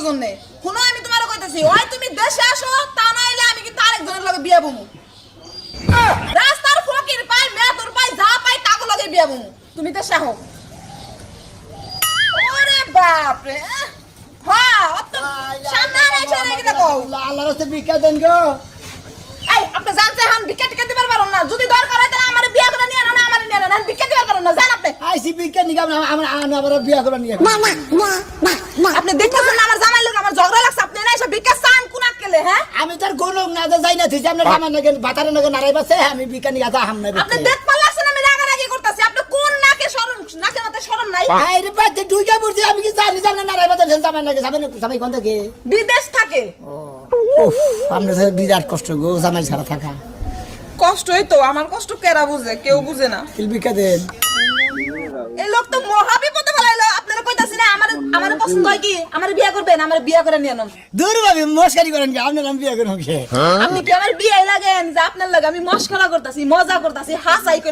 আপনার জন্য। শুনো আমি তোমারে কইতাছি, ওই তুমি দেশে আসো, তা নাইলে আমি কিন্তু আরেকজনের লগে বিয়া বমু। রাস্তার ফকির পাই, মেয়ের পাই, যা পাই তাকে লগে বিয়া বমু। তুমি দেশে আহো। ওরে বাপ রে, হ্যাঁ অত সামনে এসে রেখে দেখো। আল্লাহর রাস্তায় ভিক্ষা দেন গো। এই আপনি জানতে হান ভিক্ষা টিকা দিবার পারো না, যদি দরকার হয় তাহলে আমার বিয়া করে নিয়ে না, আমার নিয়ে না, ভিক্ষা দিবার পারো না, জান আপনি। আইসি ভিক্ষা নিগাম আমরা আবার বিয়া করে নিয়ে আপনি দেখতেছেন না আমার জামাই লোক আমার ঝগড়া লাগছে, আপনি না এসে ভিক্ষা চান কোন আটকেলে? হ্যাঁ আমি তার কোন না যাই না তুই আমরা সামান লাগে বাতারে লাগে নারাই বাসে আমি ভিক্ষা নিয়ে আসা হামনা আপনি দেখতে লাগছেন আমি রাগারাগি করতেছি, আপনি কোন নাকে শরম, নাকে মাথায় শরম নাই? আরে বাচ্চা ঢুকে পড়ছি আমি কি জানি জানি নারাই বাসে সামান লাগে সামাই কোন থেকে বিদেশ থাকে। উফ আমরা বিরাট কষ্ট গো জামাই ছাড়া থাকা। কষ্টই তো, আমার কষ্ট কেরা বুঝে, কেউ বুঝে না। তিল ভিক্ষা দেন। এই লোক তো মহা বিপদে ফেলাইলো। আপনারা কইতাছি না আমার আমার পছন্দ হয় কি আমার বিয়া করবেন, আমার বিয়া করে নিয়ে নেন। দূর ভাবি মস্কারি করেন কি আপনার আমি বিয়া করব কি? আপনি কি আমার বিয়ে লাগেন যে আপনার লাগে আমি মস্করা করতেছি, মজা করতেছি, হাসাই